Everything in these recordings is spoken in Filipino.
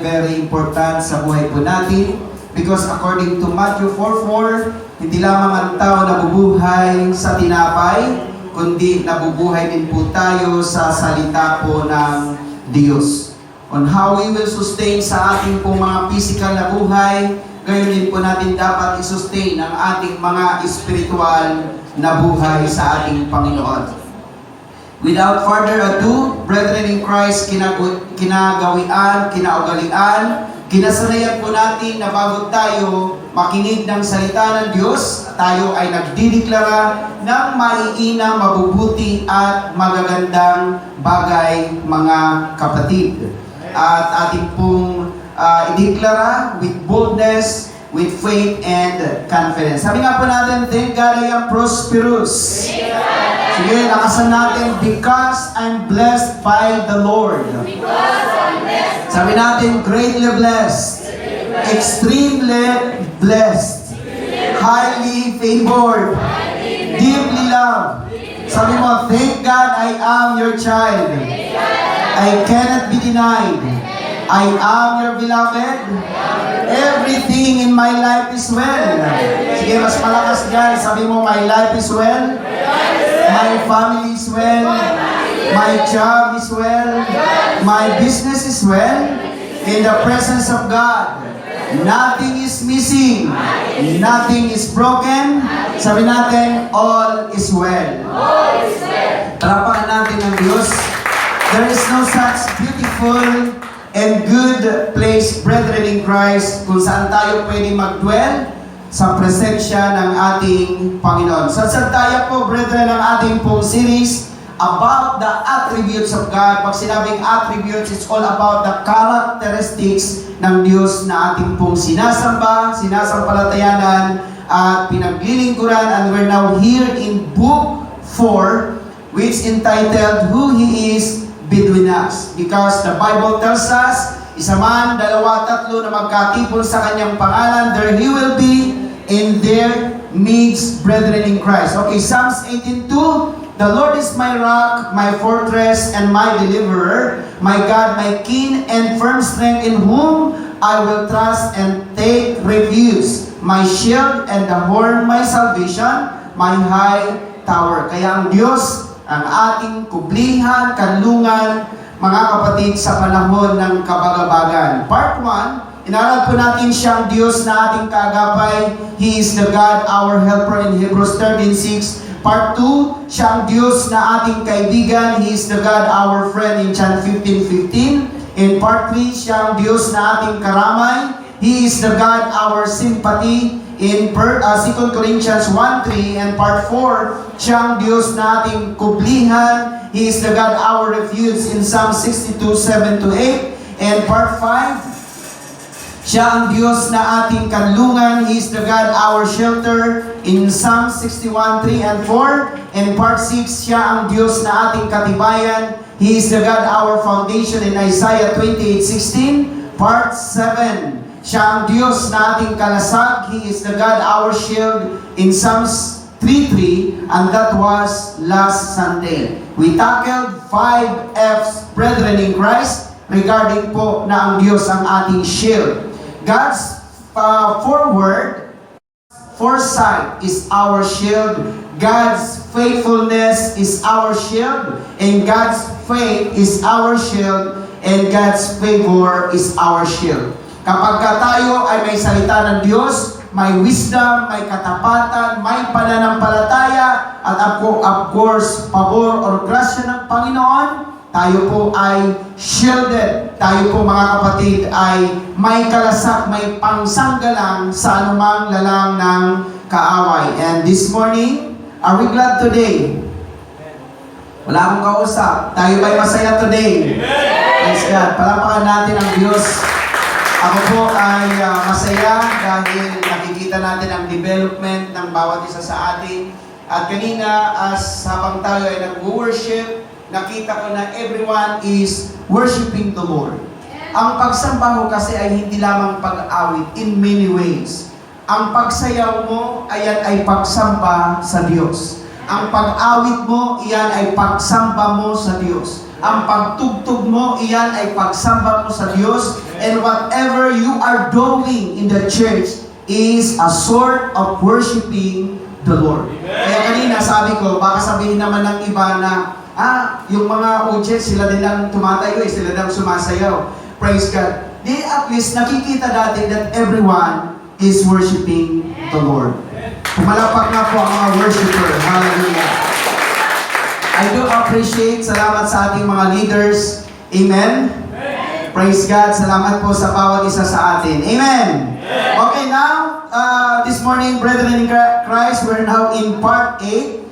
very important sa buhay po natin. Because according to Matthew 4:4, hindi lamang ang tao nabubuhay sa tinapay, kundi nabubuhay din po tayo sa salita po ng Diyos. On how we will sustain sa ating pong mga physical na buhay, gayon din po natin dapat i-sustain ang ating mga spiritual na buhay sa ating Panginoon. Without further ado, brethren in Christ, kinagawian, kinaugalian, kinasanayan po natin na bago tayo makinig ng salita ng Diyos, tayo ay nagdideklara ng maiinam, mabubuti at magagandang bagay, mga kapatid. At ating pong ideklara with boldness, with faith and confidence. Sabi nga po natin, thank God I am prosperous. Sige, lakasan natin, because I'm blessed by the Lord. Sabi natin, greatly blessed, extremely blessed, highly favored, deeply loved. Sabi mo, thank God I am your child. I cannot be denied. I am your beloved. Everything in my life is well. Sige, mas malakas dyan. Sabi mo, my life is well. My family is well. My job is well. My business is well. In the presence of God, nothing is missing. Nothing is broken. Sabi natin, all is well. Tarapakan natin ang Diyos. There is no such beautiful and good place, brethren in Christ, kung saan tayo pwede mag-dwell sa presensya ng ating Panginoon. Sa santaya po, brethren, ang ating pong series about the attributes of God. Pag sinabing attributes, it's all about the characteristics ng Diyos na ating pong sinasamba, sinasampalatayanan, at pinaglilingkuran. And we're now here in Book 4, which entitled, Who He Is Between Us. Because the Bible tells us, isa man, dalawa, tatlo na magkatipon sa kanyang pangalan, there He will be in their midst, brethren in Christ. Okay, Psalms 18:2, the Lord is my rock, my fortress, and my deliverer, my God, my king, and firm strength, in whom I will trust and take refuge, my shield and the horn, my salvation, my high tower. Kaya ang Diyos, ang ating kublihan, kanlungan, mga kapatid, sa panahon ng kabagabagan. Part 1, inaral po natin siyang Diyos na ating kaagapay. He is the God, our helper in Hebrews 13:6. Part 2, siyang Diyos na ating kaibigan. He is the God, our friend in John 15:15. In part 3, siyang Diyos na ating karamay. He is the God, our sympathy in 2 Corinthians 1:3. And part 4, siyang Diyos na ating kublihan. He is the God, our refuge in Psalm 62:7-8. And part 5, siya ang Diyos na ating kanlungan. He is the God, our shelter in Psalm 61:3 and 4. And part 6, siya ang Diyos na ating katibayan. He is the God, our foundation in Isaiah 28:16. Part 7, siya ang Diyos na ating kalasag. He is the God, our shield in Psalms 3:3, and that was last Sunday. We tackled 5 F's, brethren in Christ, regarding po na ang Diyos ang ating shield. God's foresight is our shield. God's faithfulness is our shield. And God's faith is our shield. And God's favor is our shield. Kapag tayo ay may salita ng Diyos, may wisdom, may katapatan, may pananampalataya, at of course, pabor or grasya ng Panginoon, tayo po ay shielded. Tayo po, mga kapatid, ay may kalasak, may pangsanggalang sa anumang lalang ng kaaway. And this morning, are we glad today? Wala akong kausap. Tayo ba'y masaya today? Praise God. Palapakan natin ang Diyos. Ako po ay masaya dahil nakikita natin ang development ng bawat isa sa atin. At kanina, habang tayo ay nag-worship, nakita ko na everyone is worshiping the Lord. Ang pagsamba mo kasi ay hindi lamang pag-awit in many ways. Ang pagsayaw mo, ayan ay pagsamba sa Diyos. Ang pag-awit mo, iyan ay pagsamba mo sa Diyos. Ang pagtugtog mo, iyan ay pagsamba mo sa Diyos. And whatever you are doing in the church is a sort of worshiping the Lord. Kaya kanina sabi ko, baka sabihin naman ng iba na, yung mga audience, sila din lang tumatayo, sila lang sumasayaw. Praise God. Di at least nakikita natin that everyone is worshiping the Lord. Pumalapak na po ang mga worshiper. Hallelujah. I do appreciate, salamat sa ating mga leaders. Amen? Praise God. Salamat po sa bawat isa sa atin. Amen? Okay, now, this morning, brethren in Christ, we're now in part 8,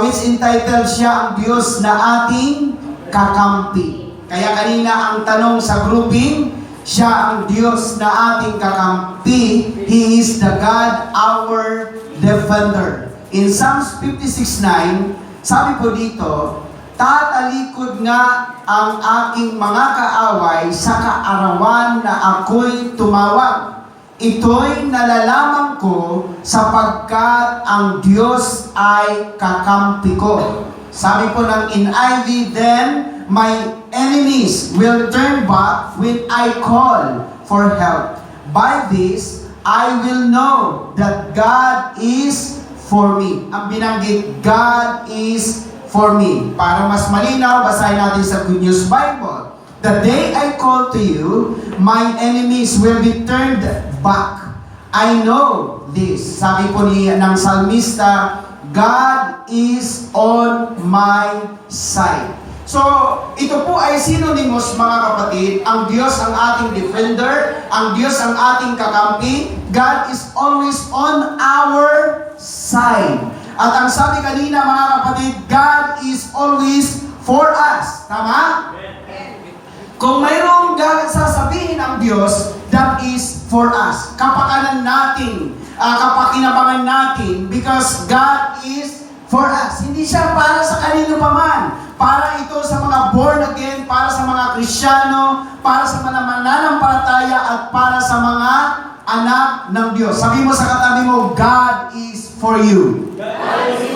which entitled siya ang Diyos na ating kakampi. Kaya kanina ang tanong sa grouping, siya ang Diyos na ating kakampi. He is the God, our defender. In Psalms 56:9, sabi po dito, tatalikod nga ang aking mga kaaway sa kaarawan na ako'y tumawag. Ito'y nalalaman ko sapagkat ang Diyos ay kakampi ko. Sabi po ng NIV, then my enemies will turn back when I call for help. By this, I will know that God is for me. Ang binanggit, God is for me. Para mas malinaw, basahin natin sa Good News Bible. The day I call to you, my enemies will be turned back. I know this. Sabi po ng salmista, God is on my side. So, ito po ay synonymous mga kapatid. Ang Diyos ang ating defender, ang Diyos ang ating kakampi. God is always on our side. At ang sabi kanina mga kapatid, God is always for us. Tama? Kung mayroong sasabihin ang Diyos, that is for us. Kapakanan natin, kapakinabangan natin, because God is for us. Hindi siya para sa kanino pa man. Para ito sa mga born again, para sa mga Kristiyano, para sa mga mananampalataya, at para sa mga anak ng Diyos. Sabi mo sa katabi mo, God is for you.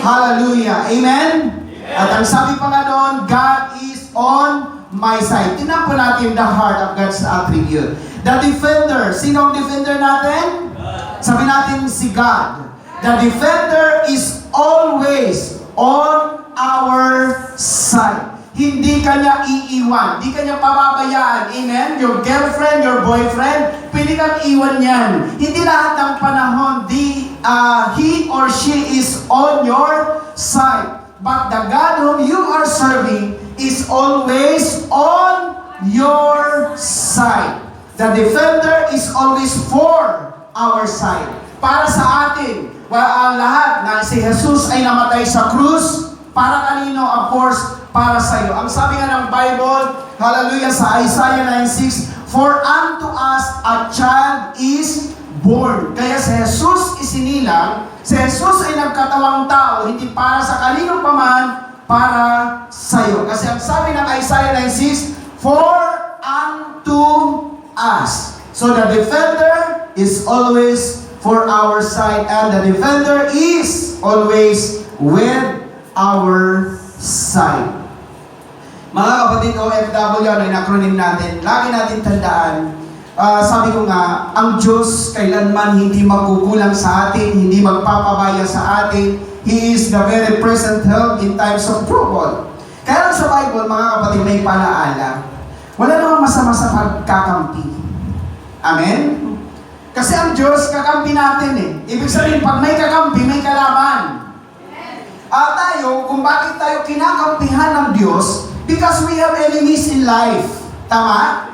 Hallelujah. Amen? At ang sabi pa nga doon, God is on my side. Tingnan po natin the heart of God's attribute. The defender. Sino ang defender natin? Sabi natin si God. The defender is always on our side. Hindi kanya iiwan. Hindi kanya pababayaan. Amen? Your girlfriend, your boyfriend, pwede kang iwan yan. Hindi lahat ng panahon, he or she is on your side. But the God whom you are serving is always on your side. The defender is always for our side. Para sa atin, lahat na si Jesus ay namatay sa krus, para kanino? Of course, para sa iyo. Ang sabi nga ng Bible, hallelujah, sa Isaiah 9:6, for unto us a child is born. Kaya si Jesus isinilang, si Jesus ay nagkatawang tao, hindi para sa kanino paman, para sa iyo. Kasi ang sabi ng Isaiah 9:6, for unto us. So the defender is always for our side, and the defender is always with our side. Mga kapatid, OFW, ano yung acronym natin, lagi natin tandaan, sabi ko nga, ang Diyos kailanman hindi magkukulang sa atin, hindi magpapabaya sa atin. He is the very present help in times of trouble. Kaya lang sa Bible, mga kapatid, may palaala. Wala namang masama sa pagkakampi. Amen? Kasi ang Diyos, kakampi natin eh. Ibig sabihin, pag may kakampi, may kalaban. At tayo, kung bakit tayo kinakampihan ng Diyos, because we have enemies in life. Tama?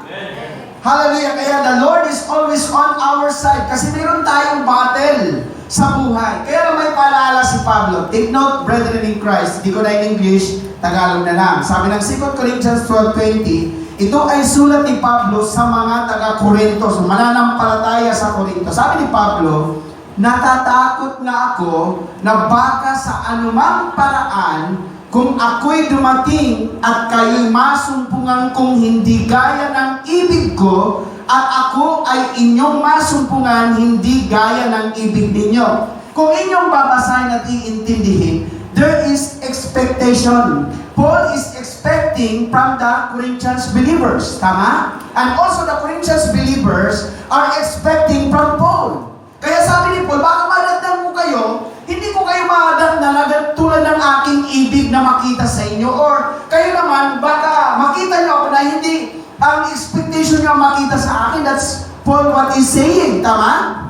Hallelujah. Kaya the Lord is always on our side. Kasi meron tayong battle sa buhay. Kaya may paalala si Pablo. Take note, brethren in Christ. Hindi ko na in English, Tagalog na lang. Sabi ng 2 Corinthians 12:20, ito ay sulat ni Pablo sa mga taga-Korinto, sa mananampalataya sa Korinto. Sabi ni Pablo, natatakot na ako na baka sa anumang paraan, kung ako'y dumating at kayo'y masumpungan kong hindi gaya ng ibig ko, at ako ay inyong masumpungan hindi gaya ng ibig ninyo. Kung inyong babasahin at iintindihin, there is expectation. Paul is expecting from the Corinthians believers. Tama? And also the Corinthians believers are expecting from Paul. Kaya sabi ni Paul, baka madagdag mo kayo, hindi ko kayo madagdag tulad ng aking ibig na makita sa inyo. Or kayo naman, baka makita nyo ako na hindi ang expectation nyo makita sa akin. That's Paul what he's saying. Tama?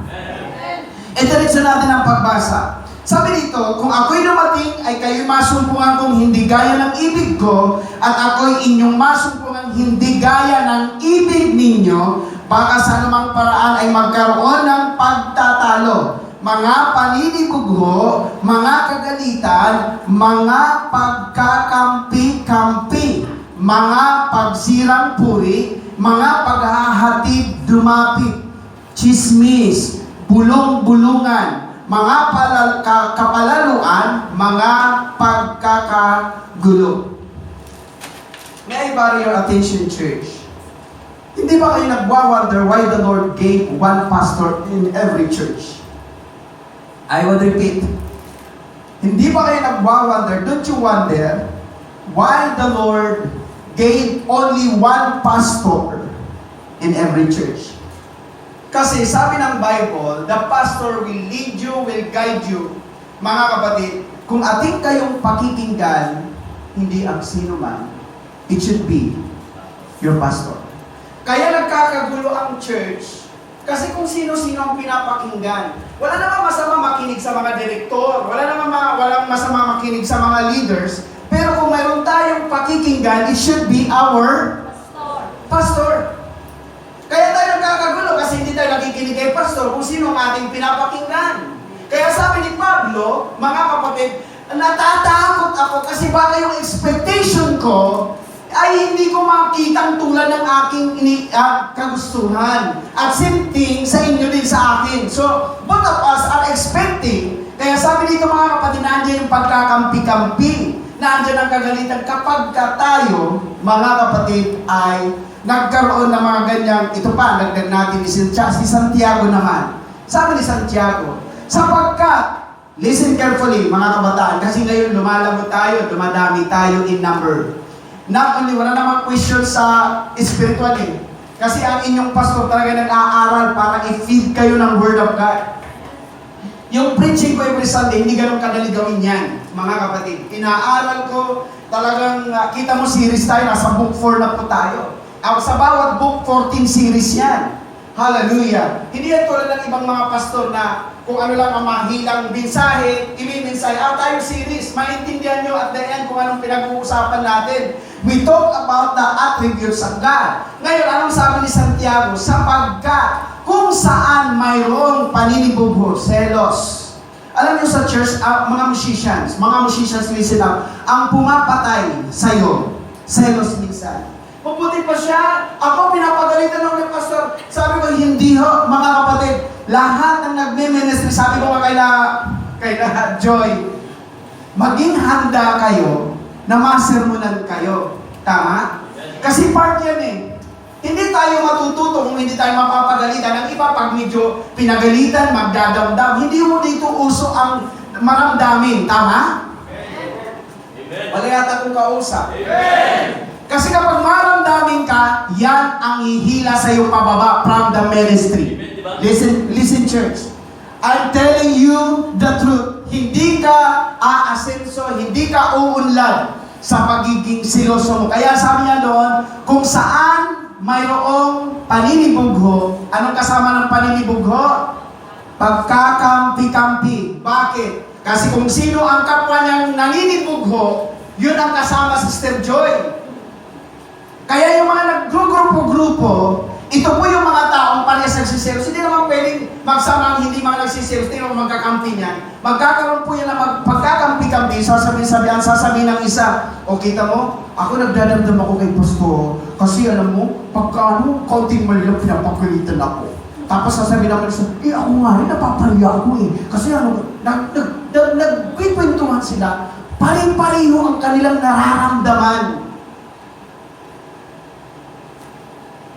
Diretso natin ang pagbasa. Sabi dito, kung ako'y dumating ay kayo'y masumpungan kong hindi gaya ng ibig ko at ako'y inyong masumpungan hindi gaya ng ibig ninyo, baka sa anumang paraan ay magkaroon ng pagtatalo, mga paninibugho, mga kagalitan, mga pagkakampi-kampi, mga pagsirang puri, mga paghahatid dumapit, chismis, bulong-bulungan, mga kapalaluan, mga pagkakagulo. May I borrow your attention, church? Hindi ba kayo nagwa-wonder why the Lord gave one pastor in every church? I will repeat. Hindi ba kayo nagwa-wonder, don't you wonder, why the Lord gave only one pastor in every church? Kasi sabi ng Bible, the pastor will lead you, will guide you. Mga kapatid, kung ating kayong pakikinggan, hindi ang sino man, it should be your pastor. Kaya nagkakagulo ang church, kasi kung sino-sino ang pinapakinggan. Wala namang masama makinig sa mga direktor, walang masama makinig sa mga leaders, pero kung mayroon tayong pakikinggan, it should be our pastor. Kaya tayo nagkakagulo kasi hindi tayo nakikinig kay pastor kung sino ang ating pinapakinggan. Kaya sabi ni Pablo, mga kapatid, natatakot ako kasi baka yung expectation ko ay hindi ko makitang tulad ng aking kagustuhan. At same thing sa inyo din sa akin. So, both of us are expecting. Kaya sabi dito mga kapatid, nandiyan yung pagkakampi-kampi. Nandiyan ang kagalitan kapag tayo, mga kapatid, ay nagkaroon ng mga ganyang, ito pa, nagdag natin si Santiago naman. Sabi ni Santiago, sapagkat, listen carefully mga kabataan, kasi ngayon lumalabo tayo, dumadami tayo in number. Not only, wala namang question sa spiritual eh. Kasi ang inyong pastor talaga nag-aaral para i-feed kayo ng Word of God. Yung preaching ko every Sunday, hindi ganun kadali gawin yan, mga kapatid. Inaaral ko, talagang kita mo series tayo, nasa book 4 na po tayo. Sa bawat book, 14 series yan. Hallelujah. Hindi yan tulad ng ibang mga pastor na kung ano lang ang mahilang mensahe, i-mensahe. Tayo series, maintindihan nyo at the end kung anong pinag-uusapan natin. We talk about the attributes of God. Ngayon, anong sabi ni Santiago? Sapagkat kung saan mayroong paninibugho, selos. Alam nyo sa church, mga musicians, listen up, ang pumapatay sa'yo, selos minsan. Mabuti pa siya, ako pinapagalitan ng pastor. Sabi ko, hindi ho, mga kapatid, lahat ng nagme-ministry, sabi ko kay Joy, maging handa kayo na masermonan kayo. Tama? Kasi part yan eh. Hindi tayo matututo kung hindi tayo mapapagalitan. Ang iba, pag medyo pinagalitan, magdadamdam. Hindi mo dito uso ang maramdamin. Tama? Amen. Wala yata kong kausap. Amen. Kasi kapag maramdamin ka, yan ang ihila sa iyo pababa from the ministry. Listen church. I'm telling you the truth. Hindi ka aasenso, hindi ka uunlad sa pagiging siloso mo. Kaya sabi niya doon, kung saan mayroong paninibugho, anong kasama ng paninibugho? Pagkakampi-kampi. Bakit? Kasi kung sino ang kapwa niyang naninibugho, yun ang kasama sa Sister Joy. Kaya yung mga naggrupo-grupo, ito po yung mga taong parehas nagsiselos. Hindi naman pwedeng magsama ang hindi mga nagsiselos. Hindi naman magkakampi niyan. Magkakaroon po yan na pagkakampi-kampi. Sasabihin ng isa, o kita mo, ako nagdadamdam ako kay Pasto. Kasi alam mo, pagka kaunting mali lang pinapagalitan ako. Tapos sasabihin naman isa, ako nga rin, napapahiya ako eh. Kasi nagkikwentuhan sila. Pari-pariho ang kanilang nararamdaman.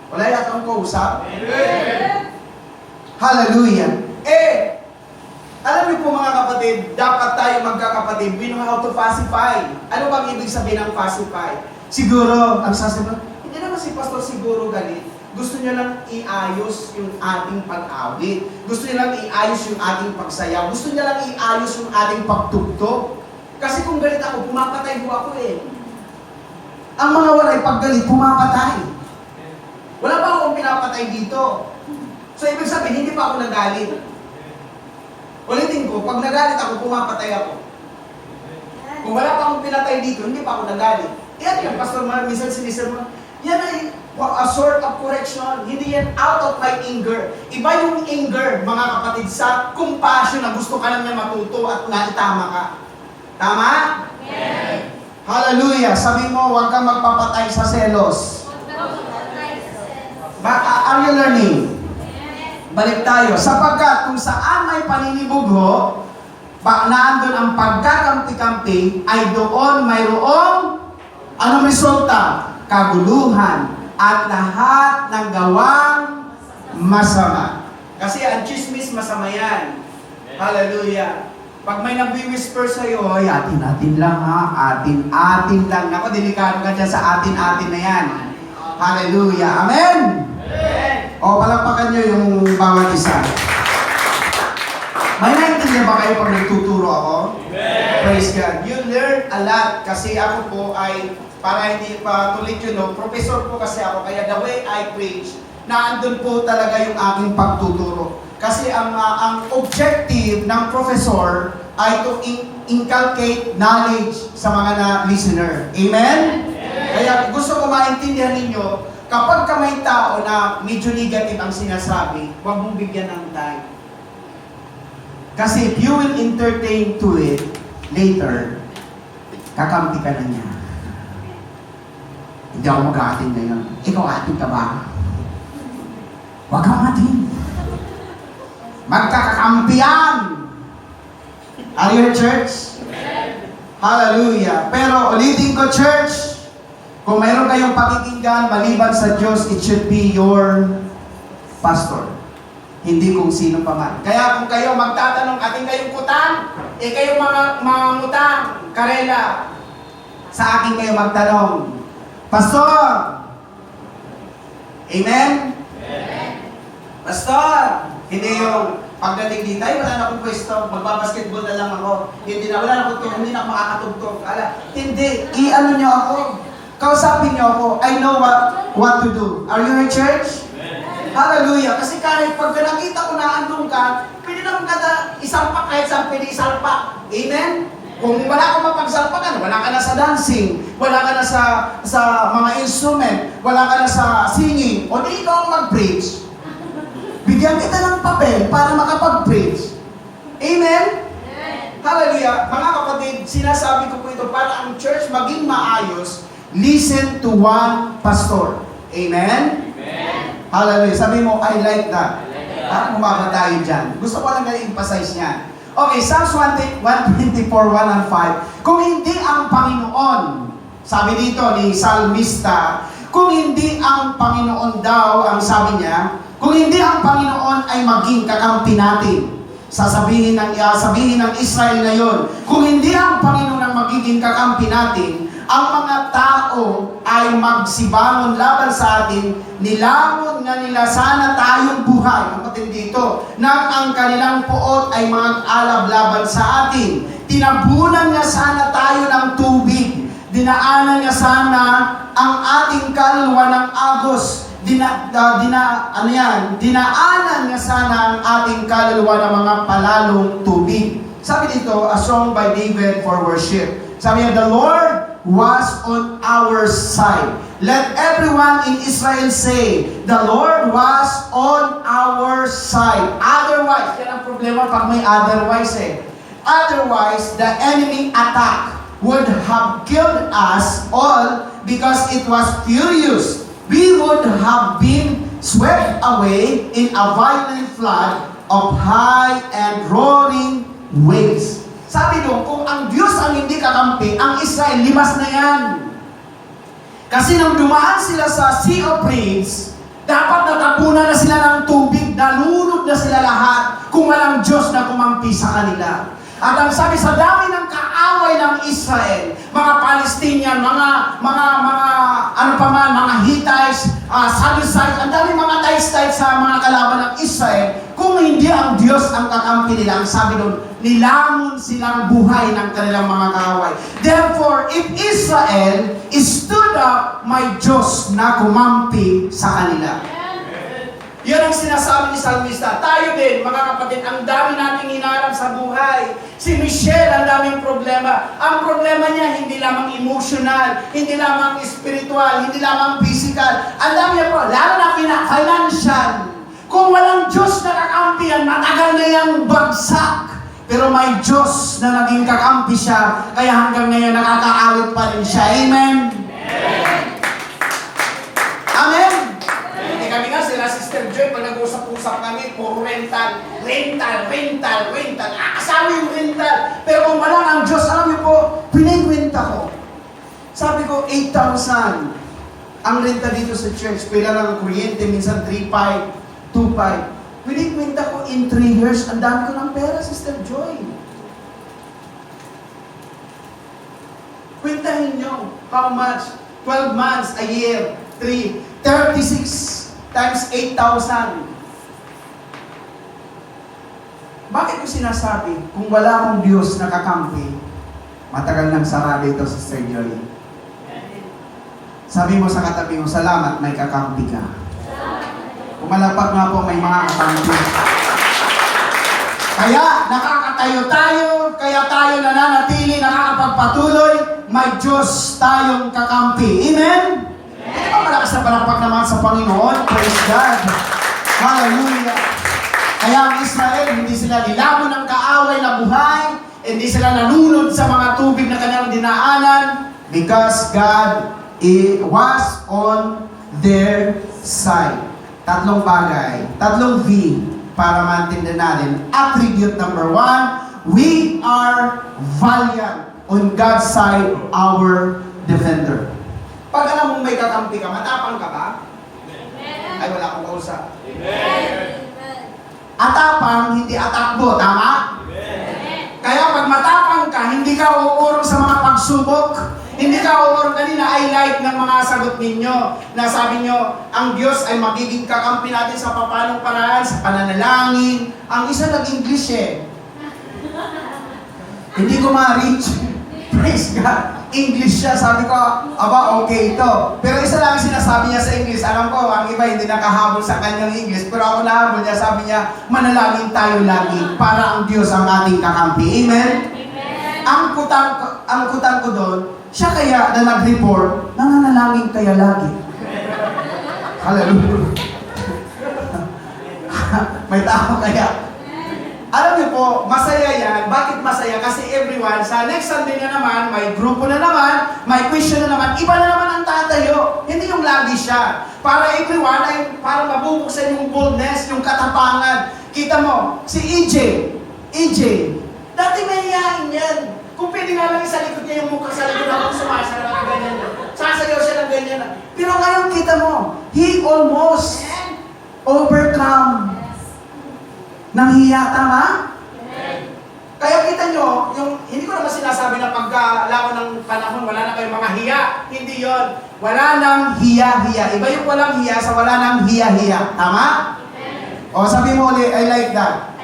Wala yatang kausap? Amen. Hallelujah. Alam niyo po mga kapatid, dapat tayo magkakapatid. We know how to pacify. Ano bang ibig sabihin ng pacify? Siguro, ang sasabihin, hindi naman si Pastor siguro galit. Gusto niya lang iayos yung ating pag-awit. Gusto niya lang iayos yung ating pagsayaw. Gusto niya lang iayos yung ating pagtugtog. Kasi kung galit ako, pumapatay ho ako eh. Ang mga walay pag galit, pumapatay. Wala pa akong pinapatay dito. So, ibig sabihin, hindi pa ako nagalit. Ulitin ko, pag nagalit ako, pumapatay ako. Kung wala pa akong pinatay dito, hindi pa ako nagalit. Yan yung Pastor Mar, minsan sinisir mo, yan ay a sort of correction. Hindi yan out of my anger. Iba yung anger, mga kapatid, sa compassion na gusto ka lang niya matuto at naitama ka. Tama? Yes. Hallelujah. Sabi mo, huwag kang magpapatay sa selos. Are you learning? Balik tayo. Sapagkat kung saan may paninibugho, naandun ang pagkakampi-kampi, ay doon mayroong anong resulta? Kaguluhan at lahat ng gawang masama. Kasi ang chismis masama yan. Hallelujah. Pag may nag-whisper sa'yo, ay atin-atin lang ha, atin-atin lang. Ako, delikado ka dyan sa atin-atin na yan. Hallelujah. Amen? Amen. O, palakpakan nyo yung bawat isa. May naintindihan ba kayo pag nagtuturo ako? Amen. Praise God. You learn a lot kasi ako po ay, para hindi pa tulit yun, no? Professor po kasi ako, kaya the way I preach, naandun po talaga yung aking pagtuturo. Kasi ang objective ng professor ay to inculcate knowledge sa mga listener. Amen? Amen? Kaya gusto ko maintindihan ninyo, kapag ka may tao na medyo negative ang sinasabi, huwag mong bigyan ng time. Kasi if you will entertain to it later, kakampi ka na niya. Hindi ako mag-aatin ngayon. Ikaw atin ka ba? Huwag kang atin. Magkakakampiyan. Are you a church? Amen. Hallelujah. Pero ulitin ko, church, kung mayroon kayong pakikinggan maliban sa Diyos, it should be your pastor. Hindi kung sino pa man. Kaya kung kayo magtatanong, ating kayong kutang, kayong mga ngutang, karela, sa akin kayo magtanong, Pastor! Amen? Amen. Pastor! Hindi yung pagdating dito, ay wala na akong pwesto, magbabasketball na lang ako. Hindi na, wala na akong hindi na ako makakatugtog. Hindi, i-ano nyo ako. Kausapin nyo ako. I know what to do. Are you in church? Amen. Hallelujah. Kasi kahit pag nakita ko na andun ka, pwede naman kada isalpak kahit saan pwede isalpak. Amen? Kung wala ka mapagsalpakan, wala ka na sa dancing, wala ka na sa mga instrument, wala ka na sa singing, o di ikaw ang mag-preach. Bigyan kita ng papel para makapag-preach. Amen? Amen? Hallelujah. Mga kapatid, sinasabi ko po ito para ang church maging maayos, listen to one pastor. Amen? Amen? Hallelujah. Sabi mo, I like that. Parang bumaba tayo dyan. Gusto ko lang na-emphasize niya. Okay, Psalms 124, 1 and 5. Kung hindi ang Panginoon, sabi dito ni Salmista, kung hindi ang Panginoon daw, ang sabi niya, kung hindi ang Panginoon ay maging kakampi natin, sabihin ng Israel ngayon, kung hindi ang Panginoon ang magiging kakampi natin, ang mga tao ay magsibangon laban sa atin, nilamon nga nila sana tayong buhay. Kapatid dito, nang ang kanilang puot ay mag-alab laban sa atin. Tinabunan nga sana tayo ng tubig. Dinaanan nga sana ang ating kalwa ng agos. Dinaanan nga sana ang ating kaluluwa ng mga palalong tubig. Sabi dito, a song by David for worship. Sabi niya, the Lord was on our side. Let everyone in Israel say, the Lord was on our side. Otherwise, yan ang problema pag may otherwise eh. Otherwise, the enemy attack would have killed us all because it was furious. We would have been swept away in a violent flood of high and roaring waves. Sabi doon, kung ang Diyos ang hindi kakampi, ang Israel, limas na yan. Kasi nang dumaan sila sa Sea of Reeds, dapat natapunan na sila ng tubig, nalunod na sila lahat. kung walang Diyos na kumampi sa kanila. At ang sabi sa dami ng kaaway ng Israel, mga Palestinian, mga mga Hittites, Salusites, ang dami mga Taisite sa mga kalaban ng Israel, kung hindi ang Diyos ang kakampi nila, ang sabi doon, nilamon silang buhay ng kanilang mga kaaway. Therefore, if Israel stood up, may Diyos na kumampi sa kanila. Yun ang sinasabi ni Salmista. Tayo din, mga kapatid, ang dami nating hinaharap sa buhay. Si Michelle, ang daming problema. Ang problema niya, hindi lamang emotional, hindi lamang spiritual, hindi lamang physical. Ang dami niya po, lalo na financial. Kung walang Diyos na kakampi yan, matagal na yung bagsak. Pero may Diyos na naging kakampi siya, kaya hanggang ngayon nakakaawit pa rin siya. Amen? Amen? Kami nga sila, Sister Joy, pag nag-usap-usap kami, puro rental. Asawa yung rental. Pero kung wala ang Diyos, alam niyo po, pinigwenta ko. Sabi ko, 8,000. Ang renta dito sa church, pila lang ang kuryente, minsan 3,500, 2,500. Pinigwenta ko in 3 years, ang dami ko ng pera, Sister Joy. Kwentahin nyo, how much? 12 months, a year, 36 times 8,000. Bakit ko sinasabi, kung wala akong Diyos na kakampi, matagal nang sarado ito, Sister Joy. Sabi mo sa katabi mo, salamat, may kakampi ka. Pumalapag nga po, may mga kakampi. Kaya, nakakatayo tayo, kaya tayo nananatili, nakakapagpatuloy, may Diyos tayong kakampi. Amen? Hindi ba malakas na palakpak naman sa Panginoon? Praise God. Hallelujah. Kaya ang Israel, hindi sila nilamon ng kaaway na buhay, hindi sila nanunod sa mga tubig na kanilang dinaanan, because God was on their side. Tatlong bagay, tatlong V para maintindihan natin. Attribute number 1, we are valiant. On God's side, our defender. Pag alam mong may kakampi ka, matapang ka ba? Amen. Ay, wala akong kausap. Amen. Atapang, hindi atakbo. Tama? Amen. Kaya pag matapang ka, hindi ka uurong sa mga pagsubok. Hindi ka uurong. Kanina, I like ng mga sagot ninyo. Na sabi nyo, ang Diyos ay magiging kakampi natin sa papanong paraan, sa pananalangin. Ang isa nag-English eh. Hindi ko ma-reach. Praise God. English siya, sabi ko, aba, okay ito. Pero isa lang sinasabi niya sa English. Alam ko, ang iba hindi nakahabol sa kanyang English. Pero ako nahabol niya, sabi niya, manalangin tayo lagi para ang Diyos ang ating kakampi. Amen? Amen. Ang kutang ko doon, siya kaya na nag-report, nananalangin kaya lagi. Hallelujah. May tao kaya. Alam niyo po, masaya yan. Bakit masaya? Kasi everyone, sa next Sunday na naman, may grupo na naman, may question na naman, iba na naman ang tatayo. Hindi yung lagi siya. Para everyone, ay para mabubuksan yung boldness, yung katapangan. Kita mo, si EJ, dati may hiyain yan. Kung pwede nga lang sa likod niya yung mukha sa likod habang sumasara na ganyan. Sasayaw siya ng ganyan. Pero ngayon kita mo, he almost overcome ng hiya, tama? Kaya kita nyo, hindi ko naman sinasabi na pagkalaon ng panahon, wala na kayong mga hiya. Hindi yon. Wala nang hiya-hiya. Iba yung walang hiya sa wala nang hiya-hiya. Tama? O sabi mo ulit, I like that.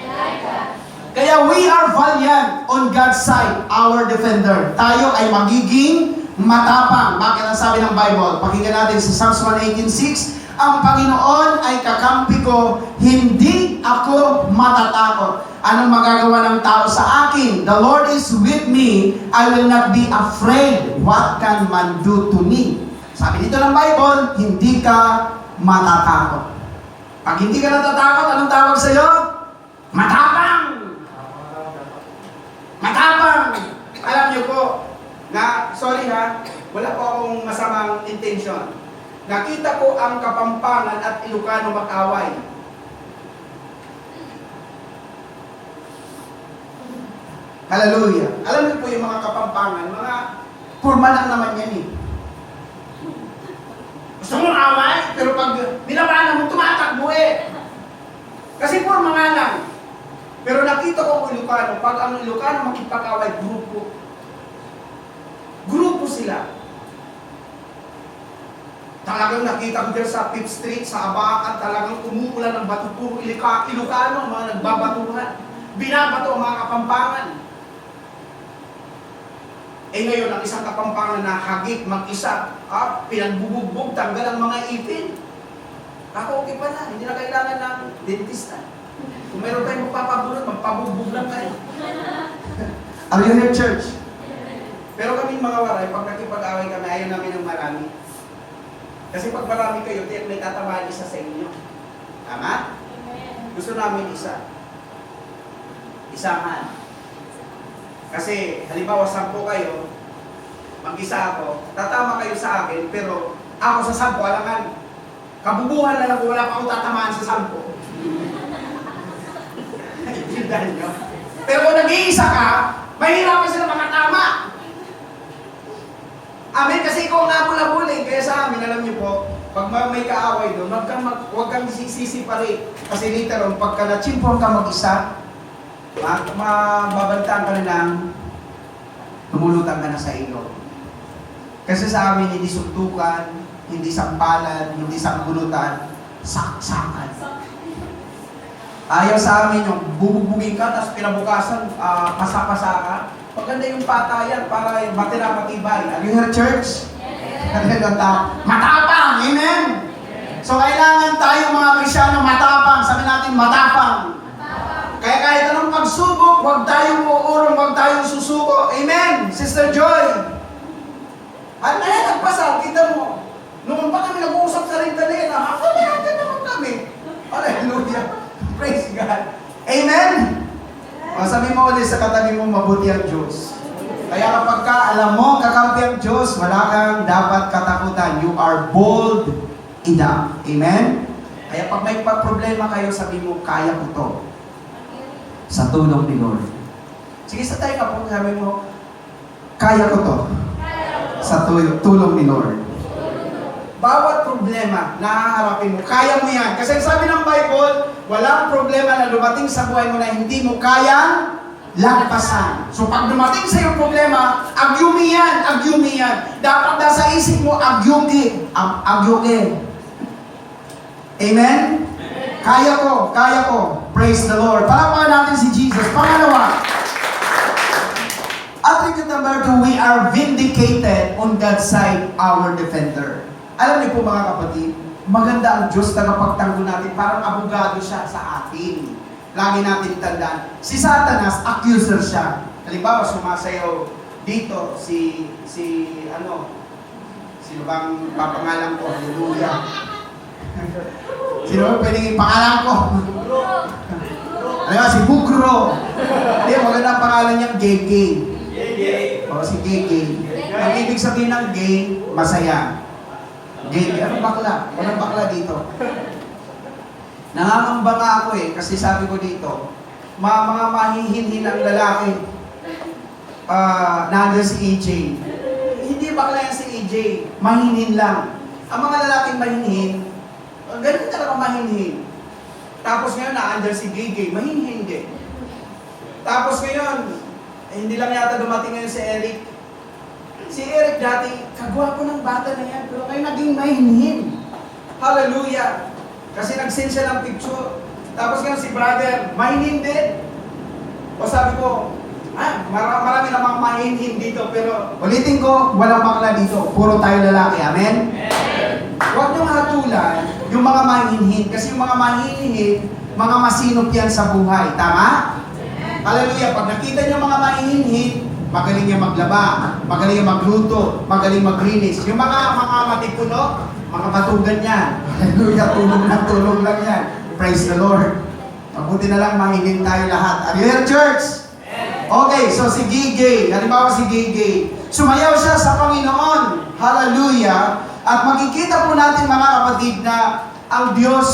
Kaya we are valiant on God's side, our defender. Tayo ay magiging matapang. Bakit ang sabi ng Bible? Pakinggan natin sa Psalms 118:6. Ang Panginoon ay kakampi ko, hindi ako matatakot. Anong magagawa ng tao sa akin? The Lord is with me, I will not be afraid. What can man do to me? Sabi dito ng Bible, hindi ka matatakot. Pag hindi ka natatakot, anong tawag sa'yo? Matapang! Matapang! Alam niyo po, sorry ha, wala po akong masamang intention. Nakita ko ang Kapampangan at Ilocano mag-away. Hallelujah. Alam niyo po yung mga Kapampangan, mga kurma lang naman yan eh. Gusto mo away? Pero pag nilabanan mo, tumatakbo eh. Kasi kurma nga lang. Pero nakita ko ang Ilocano, pag ang Ilocano makipag-away, grupo. Grupo sila. Talagang nakita ko dyan sa 5th Street, sa Abacan, talagang umuulan ng bato. Puro Ilocano, mga nagbabatuhan. Binabato ang mga Kapampangan. Eh ngayon, ang isang Kapampangan na hagip mag-isa, pinagbubugbog, tanggal ang mga ipin. Ako okay pa na, hindi na kailangan ng dentista. Kung meron tayong magpapabulot, magpabugbog lang tayo. Are you here, church? Pero kaming mga waray, pag nakipag-away kami, ayaw namin ng marami. Kasi pag marami kayo, tiyak may tatamaan isa sa inyo. Tama? Gusto namin isa. Isahan. Kasi, halimbawa, 10 kayo, mag-isa ako, tatama kayo sa akin, pero ako sa 10, alangan. Kabubuhan na lang kung wala pa akong tatamaan sa 10. Pero kung nag-iisa ka, mahirapan sila makatama. Amen, kasi ikaw nga bula-buling. Kaya sa amin, alam niyo po, pag may kaaway doon, huwag kang sisi-separate. Kasi later on, pagka na-chimpong ka mag-isa, mababantaan ka na lang, tumulutan ka na sa ilo. Kasi sa amin, hindi suntukan, hindi sampalan, hindi sanggulutan, saksakan. Ayaw sa amin yung bububugin ka, tapos pinabukasan, pasa-pasa ka. Maganda yung patayan para matira-matibay. Are you here, church? Yes. Matapang! Amen? So kailangan tayo mga Kristyano matapang. Sabi natin matapang. Kaya kahit anong pagsubok, huwag tayong uurong, huwag tayong susuko. Amen? Sister Joy. At ngayon, nagpasal, kita mo. Noon pa kami nag-uusap sa rin-tali, naman kami. Hallelujah. Praise God. Amen? Sabi mo ulit sa katabi mo, mabuti ang Diyos. Kaya kapag ka, alam mo, kakampi ang Diyos, wala kang dapat katakutan. You are bold enough. Amen? Kaya pag may problema kayo, sabi mo, kaya ko to. Sa tulong ni Lord. Sige, sa tayo ka po, sabi mo, kaya ko to. Sa tulong ni Lord. Bawat problema na haharapin mo, kaya mo yan. Kasi sabi ng Bible, walang problema na dumating sa buhay mo na hindi mo kayang lagpasan. So pag dumating sa iyong problema, agyumi yan. Dapat nasa isip mo, agyugi. Amen? Kaya ko. Praise the Lord. Palakpakan natin si Jesus. Pangalawa, attribute number 2, we are vindicated on God's side, our defender. Alam niyo po mga kapatid, maganda ang Diyos na kapagtanggol natin, parang abogado siya sa atin. Lagi natin tandaan, si Satanas, accuser siya. Halimbawa, sumasayaw dito, sino bang papangalan ko? Hallelujah. Sino bang pwedeng ipangalan ko? Halimbawa, si Bugro. Hindi, maganda ang pangalan niyang Gege. O, si Gege. Ang ibig sabihin ng gay, masaya. Gay, anong bakla? Walang bakla dito. Nangangamba nga ako kasi sabi ko dito, mga mahihinhin ang lalaki. Nandiyan si EJ. Hindi bakla yan si EJ, mahinhin lang. Ang mga lalaking mahinhin, ganun talaga mahinhin. Tapos ngayon, naandyan si Gigi, mahinhin din. Tapos ngayon, hindi lang yata dumating ngayon si Eric. Si Eric dati, kagwapo ng bata na yan, pero ngayon naging mahinhin. Hallelujah! Kasi nag-send siya ng picture. Tapos ngayon si brother, mahinhin din. O sabi ko, marami namang mahinhin dito, pero ulitin ko, walang bakla dito. Puro tayo lalaki. Amen? Huwag niyong hatulan yung mga mahinhin. Kasi yung mga mahinhin, mga masinop yan sa buhay. Tama? Hallelujah! Pag nakita niyo mga mahinhin, magaling niya maglaba, magaling niya magluto, magaling maglinis. Yung mga matipuno, mga batugan yan. Hallelujah, tulong lang yan. Praise the Lord. Mabuti na lang mahingin tayo lahat. Are you here, church? Okay, so si Gigi, halimbawa si Gigi, sumayaw siya sa Panginoon. Hallelujah. At makikita po natin mga kapatid na ang Diyos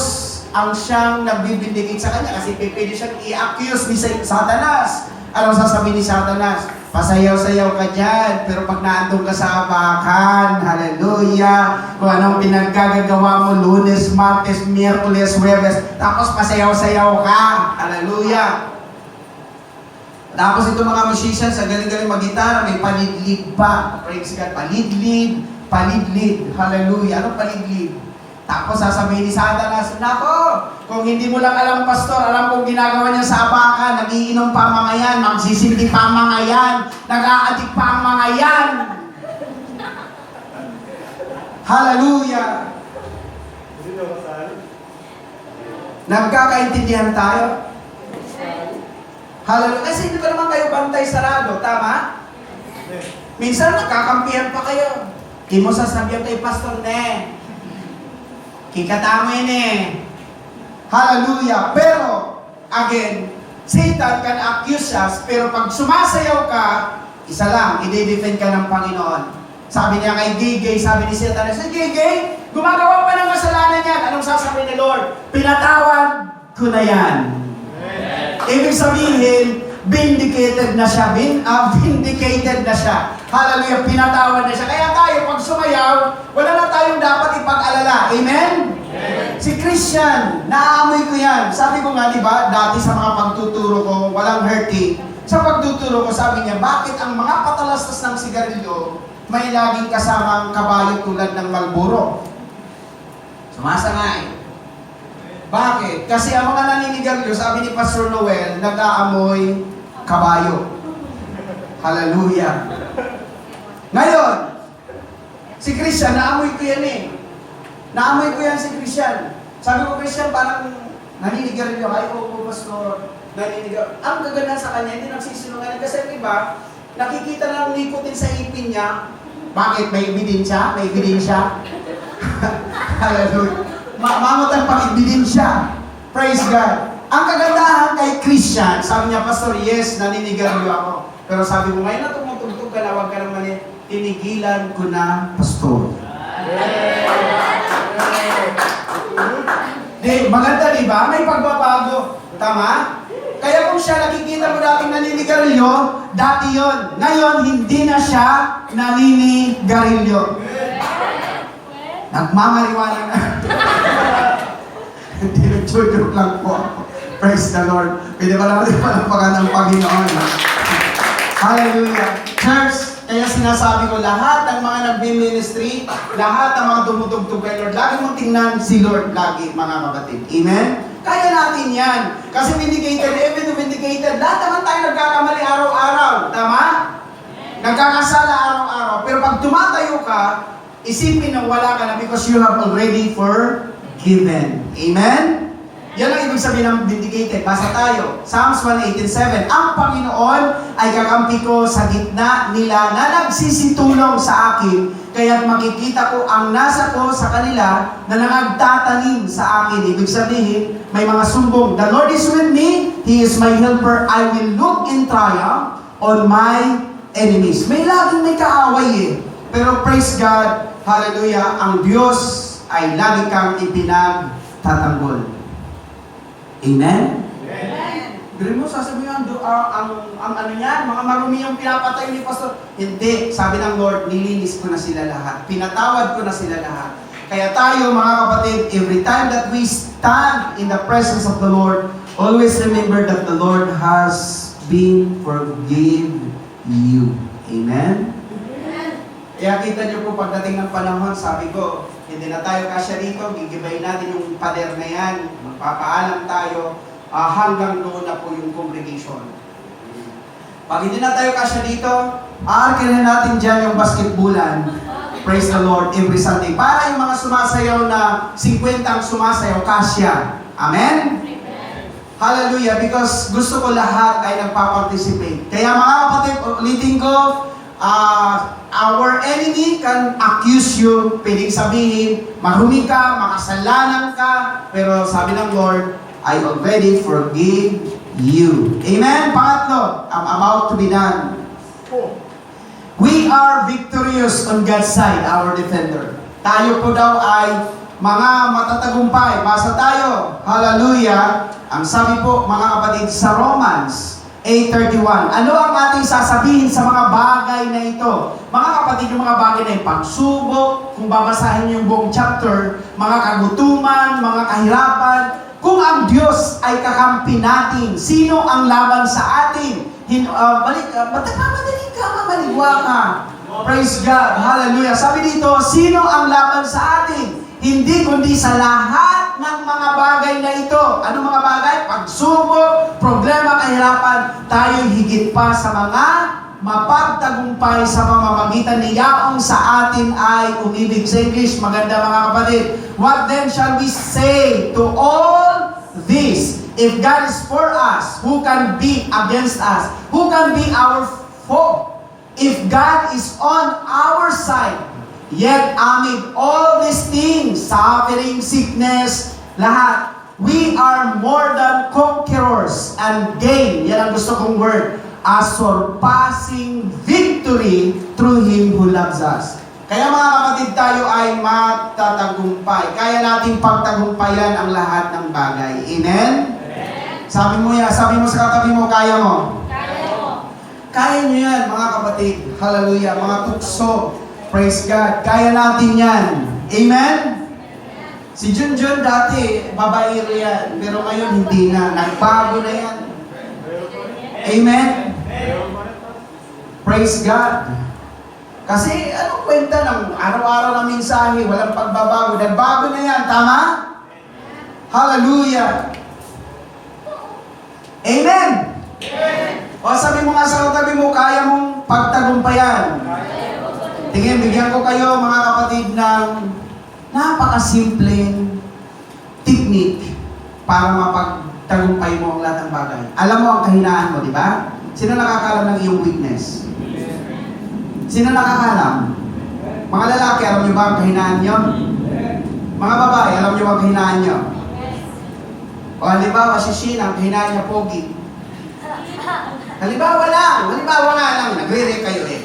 ang siyang nagbibindikit sa kanya kasi pwede siyang i-accuse ni Satanas. Anong sasabihin ni Satanas? Pasayaw-sayaw ka dyan, pero pag naandun ka sa Abacan, hallelujah, kung anong pinaggagawa mo, Lunes, Martes, Miyerkules, Huwebes, tapos pasayaw-sayaw ka, hallelujah. Tapos itong mga musicians, ang galing-galing mag-gitara, may palidlid pa. Praise God, palidlid, palidlid. Hallelujah. Anong palidlid? Tapos sasabihin ni Satanas, nako, kung hindi mo lang alam, pastor, alam kong ginagawa niya sa abakan, nagiinom pa ang mga yan, magsisindi pa ang mga yan, nag-aadik pa ang mga yan. Hallelujah. Nagkakaintindihan tayo? Hallelujah. Kasi hindi pa naman kayo bantay sarado, tama? Minsan nagkakampihan pa kayo. Hindi mo sasabihan kay Pastor Ne. Kikatamo yun eh. Hallelujah. Pero, again, Satan can accuse us, pero pag sumasayaw ka, isa lang, i-defend ka ng Panginoon. Sabi niya kay Gigay, sabi ni Satan, Gigay, gumagawa pa ng kasalanan yan. Anong sasabihin ni Lord? Pinatawad ko na yan. Ibig sabihin, vindicated na siya. Vindicated na siya. Hallelujah, pinatawad na siya. Kaya tayo, pag sumayaw, wala na tayong dapat ipag-alala. Amen? Si Christian, naamoy ko yan. Sabi ko nga, di ba, dati sa mga pagtuturo ko, walang hurting. Sa pagtuturo ko, sabi niya, bakit ang mga patalastas ng sigarilyo may laging kasamang kabayo tulad ng Marlboro? Sumasa nga eh. Bakit? Kasi ang mga naninigarilyo, sabi ni Pastor Noel, nag-aamoy kabayo. Hallelujah. Ngayon, si Christian, naamoy ko yan eh. Naamoy ko yan si Christian. Sabi ko, Christian, parang naninigarilyo. Ay, oo, Pastor, naninigarilyo. Ang gaganda sa kanya, hindi nagsisinungaling. Kasi iba, nakikita ng nicotine sa ipin niya. Bakit? May ebidensya? May ebidensya? Hallelujah. Mamutan pang ebidensya. Praise God. Ang kagandahan kay Christian, sabi niya, Pastor, yes, naninigarilyo ako. Pero sabi mo, ngayon na tumutugtog ka na, huwag ka naman tinigilan ko na, Pastor. Maganda, di ba? May pagbabago. Tama? Kaya kung siya nakikita mo dating naninigarilyo, dati yon. Ngayon, hindi na siya naninigarilyo. Nagmamariwana na. Hindi na joke lang po. Praise the Lord. Pwede ba naman panampakan ng Panginoon? Hallelujah. Church, kaya sinasabi ko, lahat ng mga nagbi-ministry, lahat ng mga tumutugtog kay Lord, lagi mong tingnan si Lord lagi, mga kapatid. Amen? Kaya natin yan. Kasi vindicated, even vindicated, lahat naman tayo nagkakamali araw-araw. Tama? Nagkakasala araw-araw. Pero pag tumatayo ka, isipin na wala ka na because you have already forgiven. Amen? Yan ang ibig sabihin ng vindicated. Basa tayo. Psalms 118:7. Ang Panginoon ay kakampi ko sa gitna nila na nagsisitulong sa akin, kaya't makikita ko ang nasa ko sa kanila na nangagtatanim sa akin. Ibig sabihin, may mga sumbong. The Lord is with me. He is my helper. I will look in triumph on my enemies. May laging may kaaway eh. Pero praise God, hallelujah, ang Diyos ay lagi kang ipinagtatanggol. Amen? Amen. Pero mo, sasabihin ang ano niyan, mga marumi yung pinapatay ni Pastor. Hindi, sabi ng Lord, nilinis ko na sila lahat. Pinatawad ko na sila lahat. Kaya tayo, mga kapatid, every time that we stand in the presence of the Lord, always remember that the Lord has been forgive you. Amen? Kaya kita niyo po pagdating ng panahon, sabi ko, hindi na tayo kasya dito, gigibayin natin yung pader na yan, magpapaalam tayo, hanggang doon na po yung congregation. Pag hindi na tayo kasya dito, aarkin na natin dyan yung basketballan. Praise the Lord, every Sunday. Para yung mga sumasayaw na 50 ang sumasayaw, kasya. Amen? Hallelujah, because gusto ko lahat ay nagpa-participate. Kaya mga kapatid, ulitin ko, our enemy can accuse you, pwedeng sabihin, marumi ka, makasalanan ka, pero sabi ng Lord, I already forgive you. Amen? Pangatlo, I'm about to be done. We are victorious on God's side, our defender. Tayo po daw ay mga matatagumpay. Basa tayo. Hallelujah. Ang sabi po, mga kapatid, sa Romans 8:31. Ano ang ating sasabihin sa mga bagay na ito? Mga kapatid, yung mga bagay na yung pagsubok, kung babasahin yung buong chapter, mga kagutuman, mga kahirapan, Kung ang Diyos ay kakampi natin, sino ang laban sa atin? Ba't nagmamadaling ka, mamaligwa ka? Praise God. Hallelujah. Sabi dito, sino ang laban sa atin? Hindi kundi sa lahat ng mga bagay na ito. Ano mga bagay? Pagsubok, problema, kahirapan, tayo higit pa sa mga mapagtagumpay sa pamamagitan ni Yaong sa atin ay umibig. Sa English, maganda mga kapatid. What then shall we say to all this? If God is for us, who can be against us? Who can be our foe? If God is on our side, yet amid all these things, suffering, sickness, lahat, we are more than conquerors and gain. Yan ang gusto kong word. A surpassing victory through Him who loves us. Kaya mga kapatid, tayo ay matatagumpay. Kaya nating pagtagumpayan ang lahat ng bagay. Amen? Sabi mo sa katabi mo, kaya mo. Kaya nyo yan, mga kapatid. Hallelujah. Mga tukso. Praise God. Kaya natin yan. Amen? Si Junjun dati, babaero yan. Pero ngayon, hindi na. Nagbago na yan. Amen? Praise God. Kasi, anong kwenta ng araw-araw na mensahe? Walang pagbabago. Nagbago na yan. Tama? Hallelujah. Amen? O sabi mo nga sa katabi mo, kaya mong pagtagumpayan. Tingin, bigyan ko kayo mga kapatid ng napakasimpleng technique para mapagtagumpay mo ang lahat ng bagay. Alam mo ang kahinaan mo, di ba? Sino nakakalam ng iyong weakness? Sino nakakalam? Mga lalaki, alam niyo ba ang kahinaan niyo? Mga babae, alam niyo ba ang kahinaan niyo? O halimbawa, si Sheena, ang kahinaan niya, pogi. Halimbawa lang, nagre-re kayo eh.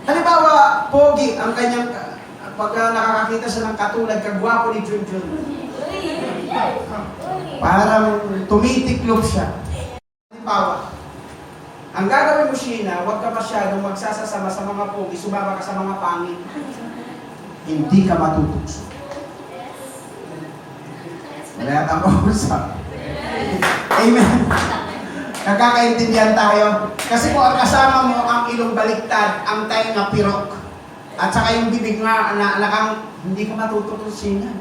Halimbawa, pogi, ang kanyang, pag nakakakita siya ng katulad, kagwapo ni Junjun. Parang tumitiklop siya. Halimbawa, ang gagawin mo, Sheena, huwag ka masyadong magsasasama sa mga pogi, sumama ka sa mga pangit. Hindi ka matutukso. Wala yata ang usap. Amen. Nagkakaintindihan tayo. Kasi kung ang kasama mo ang ilong baliktad, ang tayo na pirok, at saka yung bibig nga na hindi ka matututusin niya.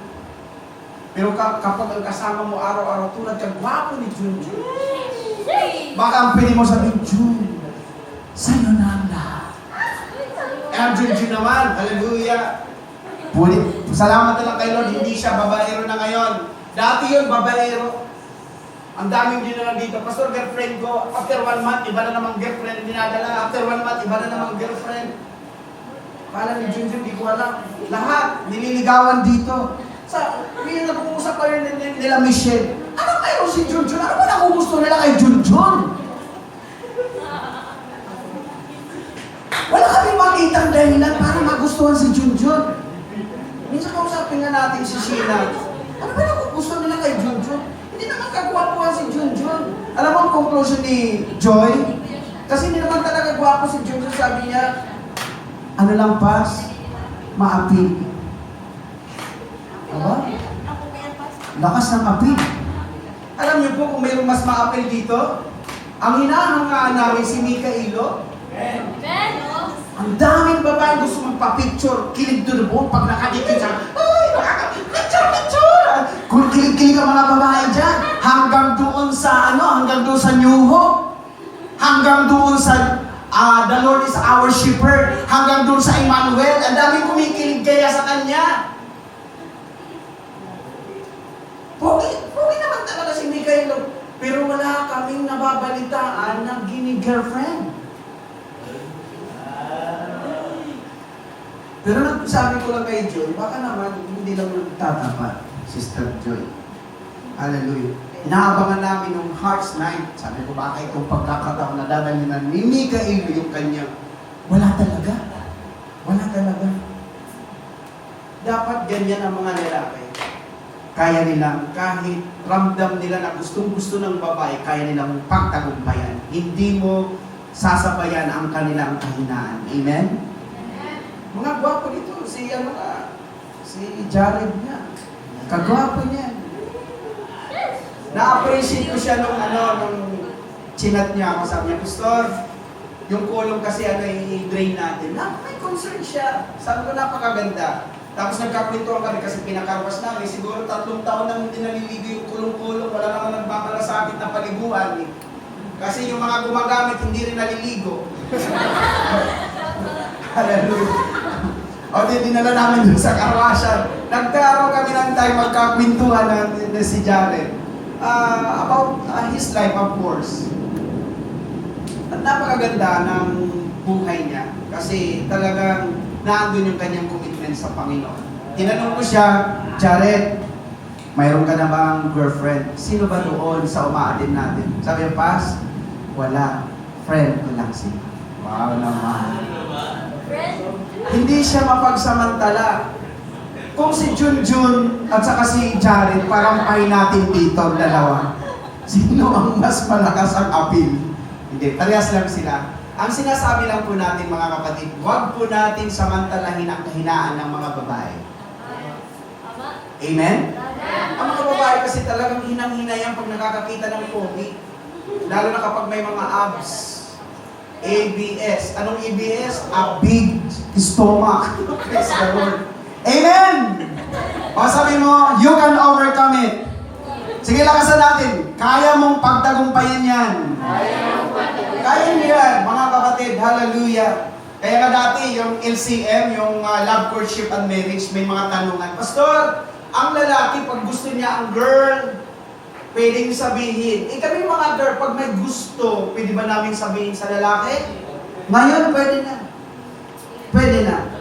Pero kapag ang kasama mo araw-araw tulad kang gwapo ni Junjun, baka ang pwede mo sabihin, Jun, sa'yo na ang lahat. Ang Junjun naman, hallelujah. Salamat na lang kay Lord, hindi siya babaero na ngayon. Dati yun, babaero. Ang daming dinala dito. Pastor, girlfriend ko, after 1 month, iba na namang girlfriend dinadala. After 1 month, iba na namang girlfriend. Kala ni Junjun, di ko alam. Lahat, nililigawan dito. May nag-uusap pa rin nila Michelle. Ano kayo si Junjun? Ano ba nakugusto nila kay Junjun? Wala kami makitang dahilan para magustuhan si Junjun. Minsan kausapin nga natin si Sheena. Ano ba nakugusto nila kay Junjun? Hindi naman kagwapuhan si Junjun. Alam mo ang conclusion ni Joy? Kasi hindi naman talaga gwapo si Junjun. Sabi niya, ano lang pas? Maapil. Aba? Lakas ng apil. Alam niyo po kung mayroong mas maapil dito? Ang hinahangaan namin si Mika Ilo. Ang daming babae gusto magpa-picture. Kilig to the bone. Pag nakadikit siya, ay, picture! Kung kilig-kilig ang mga babae dyan, hanggang doon sa New Hope, hanggang doon sa The Lord is our shepherd, hanggang doon sa Emmanuel, ang daming kumikilig kaya sa kanya. Pogi naman talaga si Mikaelo, pero wala kaming nababalitaan ng gini-girlfriend. Pero sabi ko lang kay Joy, baka naman hindi lang nagtatapat, Sister Joy. Hallelujah. Inaabangan namin yung Hearts Night. Sabi ko, baka itong pagkakataon na dadalinan ni Mikaelo yung kanya. Wala talaga. Wala talaga. Dapat ganyan ang mga lalaki. Kaya nilang, kahit ramdam nila na gustong-gusto ng babae, kaya nilang pagtagumpayan. Hindi mo sasabayan ang kanilang kahinaan. Amen? Mga gwapo dito, si Jared niya. Kagwapo niya. Na-appreciate ko siya nung chinat niya ako. Sabi niya, Pastor, yung kulong kasi i-drain natin. May concern siya. Sabi ko, napakaganda. Tapos nagkakwentuhan kami kasi pinakarwas namin. Siguro 3 taon nang hindi naliligo yung kulong-kulong. Wala naman nagmamalasakit na paliguan. Kasi yung mga gumagamit, hindi rin naliligo. Hallelujah. O dinala namin dun sa karwasan. Nagkaroon kami ng time magkakwentuhan na si Jared. About his life, of course. At napakaganda ng buhay niya. Kasi talagang naandun yung kanyang commitment sa Panginoon. Tinanong ko siya, Jared, mayroon ka na bang girlfriend? Sino ba doon sa umaatin natin? Sabi niya, Pas, wala. Friend ko lang siya. Wow naman. Hindi siya mapagsamantala. Kung si Junjun at saka si Jared, parang pay natin dito ang dalawa. Sino ang mas malakas ang appeal? Hindi, parehas lang sila. Ang sinasabi lang po natin mga kapatid, huwag po natin samantalahin ang kahinaan ng mga babae. Amen? Ang mga babae kasi talagang hinang-hina yan pag nakakakita ng pogi. Lalo na kapag may mga abs. ABS. Anong ABS? A big stomach. Praise the Lord. Amen! O sabi mo, you can overcome it. Sige, lakasan natin. Kaya mong pagtagumpayan yan. Kaya niyo yan, mga kapatid. Hallelujah. Kaya nga dati, yung LCM, yung Love, Courtship, and Marriage, may mga tanungan. Pastor, ang lalaki, pag gusto niya ang girl, pwedeng sabihin. Kami mga girl, pag may gusto, pwede ba namin sabihin sa lalaki? Ngayon, pwede na. Pwede na.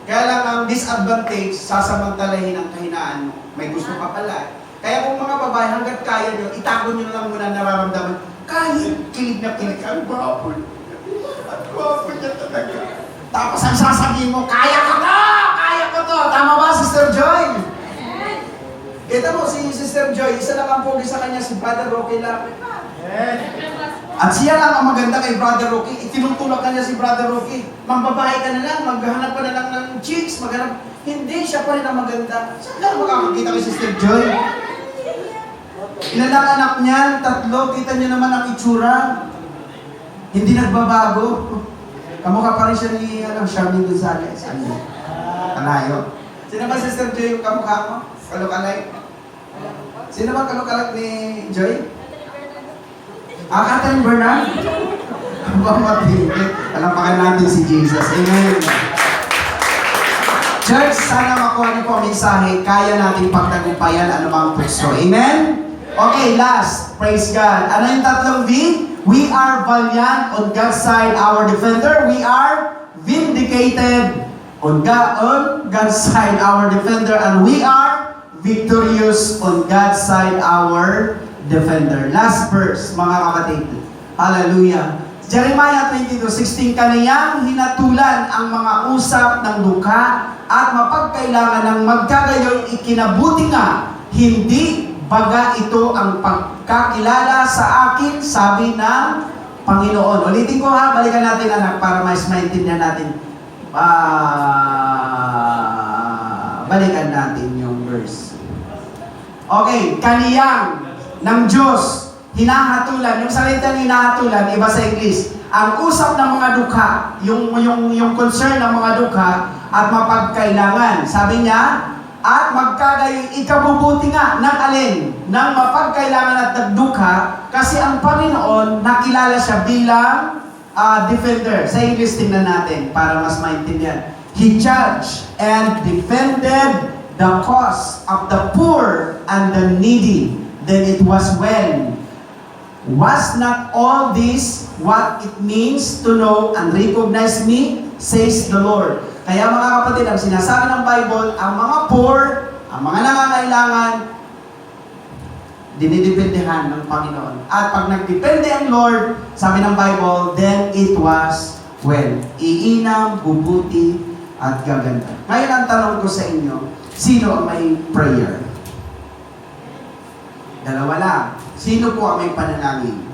Kaya lang ang disadvantage, sasamantalahin ang kahinaan mo. May gusto ka pala. Kaya kung mga babae, hanggat kaya nyo, itago nyo lang muna nararamdaman. Kahit kilig na kilig, ang gwapo niya. Ang gwapo niya talaga. Tapos ang sasabihin mo, kaya ko to! Kaya ko to! Tama ba, Sister Joy? Kita mo, si Sister Joy, isa lang ang pogi sa kanya, si Brother Rocky lang. At siya lang ang maganda kay Brother Rocky. Itinutulak ka niya si Brother Rocky. Mambabahay ka na lang, maghanap ka na lang ng chicks, maghanap. Hindi, siya pa rin ang maganda. Saan ka makakakita kay Sister Joy? Ilan ang anak niyan? 3. Kita niyo naman ang itsura. Hindi nagbabago. Kamukha pa rin siya ni Charmin Gonzalez. Kanayo. Sino ba Sister Joy yung kamukha mo? Kalukalay? Sino ba kalukalay ni Joy? Catherine Bernard? Ang mapipit. Alampakan natin si Jesus. Amen. Church, sana makuha niyo po ang mensahe. Kaya natin pagtagumpayan anumang puso. Amen? Okay, last. Praise God. Ano yung 3 V? We are valiant on God's side, our defender. We are vindicated on God's side, our defender. And we are victorious on God's side, our defender. Last verse, mga kapatid. Hallelujah. Jeremiah 22:16, kaniyang hinatulan ang mga usap ng duka at mapagkailangan ng magkagayon ikinabuti nga, hindi baga ito ang pagkakilala sa akin, sabi ng Panginoon. Ulitin ko ha, balikan natin anak para mas maintindihan natin. Balikan natin yung verse. Okay, kaniyang ng Diyos, hinahatulan. Yung salitang hinahatulan, iba sa English. Ang usap ng mga dukha, yung concern ng mga dukha at mapagkailangan. Sabi niya, at magkagayon ikabubuti nga ng alin? Ng mapagkailangan at nagdukha kasi ang Panginoon, nakilala siya bilang defender. Sa English, tingnan natin para mas maintindihan. He judged and defended the cause of the poor and the needy. Then it was well. Was not all this what it means to know and recognize me, says the Lord. Kaya mga kapatid, ang sinasabi ng Bible, ang mga poor, ang mga nangangailangan, dinidependehan ng Panginoon. At pag nagdepende ang Lord, sabi ng Bible, then it was well. Iinam, bubuti, at gaganda. Ngayon ang tanong ko sa inyo, sino ang may prayer? Dalawa lang. Sino po ang may panalangin?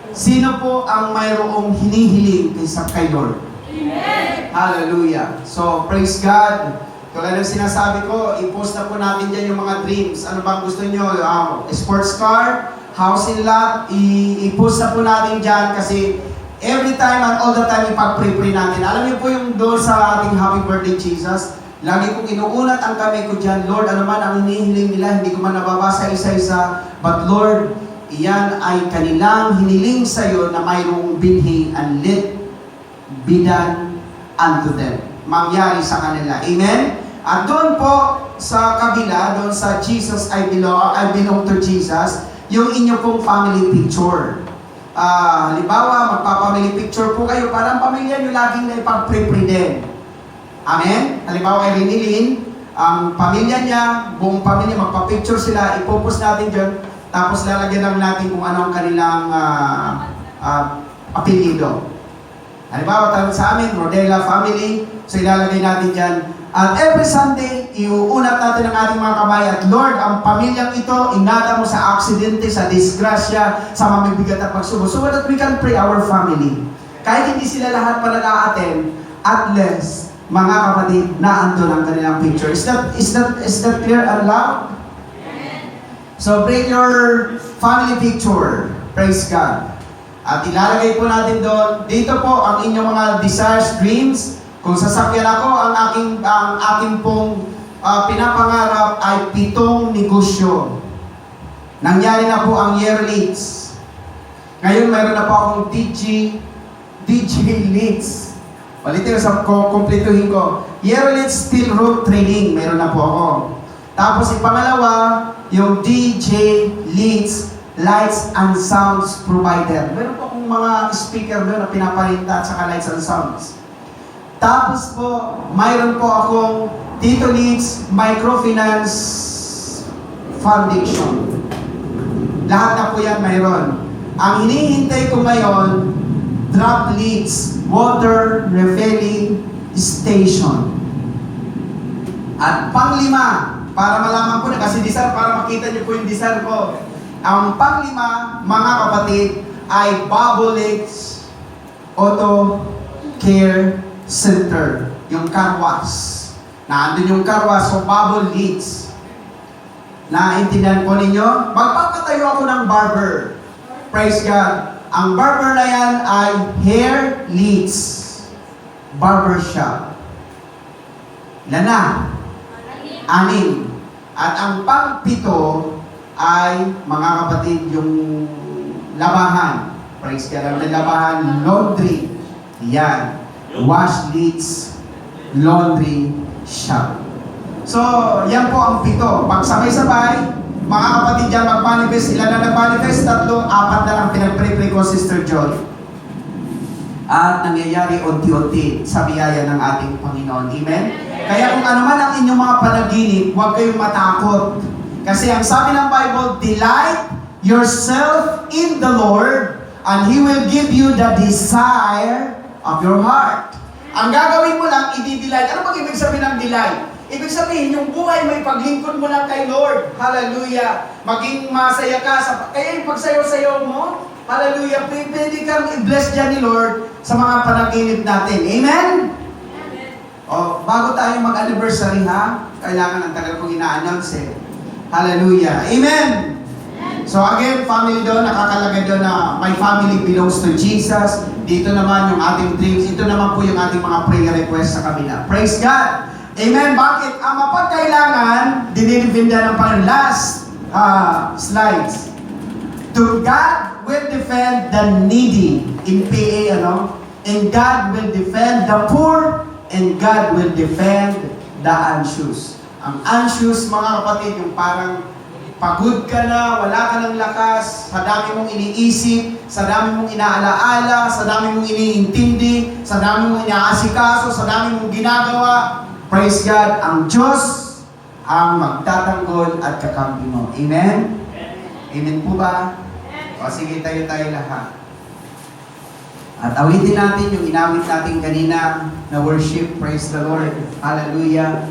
Sino po ang mayroong hinihiling kay Lord? Amen. Hallelujah. So, praise God. Tulad ng sinasabi ko, i-post na po natin dyan yung mga dreams. Ano bang gusto nyo? Sports car, house in lot, i-post na po natin dyan kasi every time and all the time ipag-pray natin. Alam niyo po yung doon sa ating Happy Birthday Jesus, lagi kong inuunat ang kamay ko dyan, Lord, ano man ang hinihiling nila, hindi ko man nababasa isa-isa, but Lord, iyan ay kanilang hiniling sa iyo na mayroong binhi and let be done unto them. Mangyari sa kanila. Amen? At doon po sa kabila, doon sa Jesus I belong to Jesus, yung inyo pong family picture. Halimbawa, magpapamily picture po kayo, parang pamilya nyo laging na ipag-pray din. Amen? Halimbawa kay Rinilin, ang pamilya niya, buong pamilya, magpa-picture sila, ipopost natin dyan, tapos lalagyan lang natin kung ano ang kanilang apelyido. Halimbawa, sa amin, Rodela family, so ilalagay natin dyan. At every Sunday, iuunat natin ang ating mga kamay at Lord, ang pamilyang ito, ingata mo sa aksidente, sa disgrasya, sa mamibigat at pagsubok, so that we can pray our family. Kahit hindi sila lahat pa nag-a-attend, at least, mga kapatid, naandun ang kanilang picture. Is that clear and loud? So bring your family picture. Praise God. At ilalagay po natin doon, dito po ang inyong mga desires, dreams. Kung sasakyan ako, ang aking pong pinapangarap ay 7 negosyo. Nangyari na po ang year leads. Ngayon mayroon na po akong DJ leads. Palitin sa kumpletuhin ko. Year leads steel rope training. Meron na po ako. Tapos ipangalawa, yung DJ leads lights and sounds provider. Meron po akong mga speaker doon na pinaparinta at saka lights and sounds. Tapos po, mayroon po akong Tito Leads Microfinance Foundation. Lahat na po yan mayroon. Ang hinihintay ko ngayon, Drop Leads Water Refilling Station. At panglima, para malaman ko na, kasi disar, para makita niyo po yung disar ko. Ang panglima, mga kapatid, ay Bubble Leads Auto Care Center, yung car wash. Naandun yung car wash, so Bubble Leads. Naintindihan po ninyo? Magpapatayo ako ng barber. Praise God. Ang barber na yan ay Hair Leads Barbershop. Ilan na? 6. At ang pang-7 ay, mga kapatid, yung labahan. Praise God. Ang labahan, laundry. Yan. Wash Leads Laundry Shop. So, yan po ang 7. Pag sabay-sabay, mga kapatid dyan mag-manifest. Ilan na nag-manifest? 3, 4 na lang pinag-pray ko, Sister Joy. At nangyayari unti-unti sa biyaya ng ating Panginoon. Amen? Kaya kung ano man ang inyong mga panaginip, huwag kayong matakot. Kasi ang sabi ng Bible, delight yourself in the Lord, and He will give you the desire of your heart. Ang gagawin mo lang, i-delight. Ano bang ibig sabihin ng delight? Ibig sabihin, yung buhay may paglingkod mo lang kay Lord. Hallelujah. Maging masaya ka. Kaya yung pagsayaw-sayaw mo, hallelujah, pwede kang i-bless dyan ni Lord sa mga panaginip natin. Amen? O, bago tayo mag-anniversary ha, kailangan ang tagal kong ina-announce eh. Hallelujah. Amen! So again, family doon, nakakalagay doon na my family belongs to Jesus. Dito naman yung ating dreams. Ito naman po yung ating mga prayer requests sa kabila. Praise God! Amen! Bakit? Ang mapagkailangan, dinidipinda ng Panginoon. Last slides. To God will defend the needy. In PA, ano? And God will defend the poor. And God will defend the anxious. Ang anxious, mga kapatid, yung parang pagod ka na, wala ka ng lakas, sa dami mong iniisip, sa dami mong inaalaala, sa dami mong iniintindi, sa dami mong inaasikaso, sa dami mong ginagawa. Praise God, ang Diyos ang magtatanggol at kakampi mo. Amen? Amen po ba? O sige, tayo lahat. At awitin natin yung inawit natin kanina na worship. Praise the Lord. Hallelujah.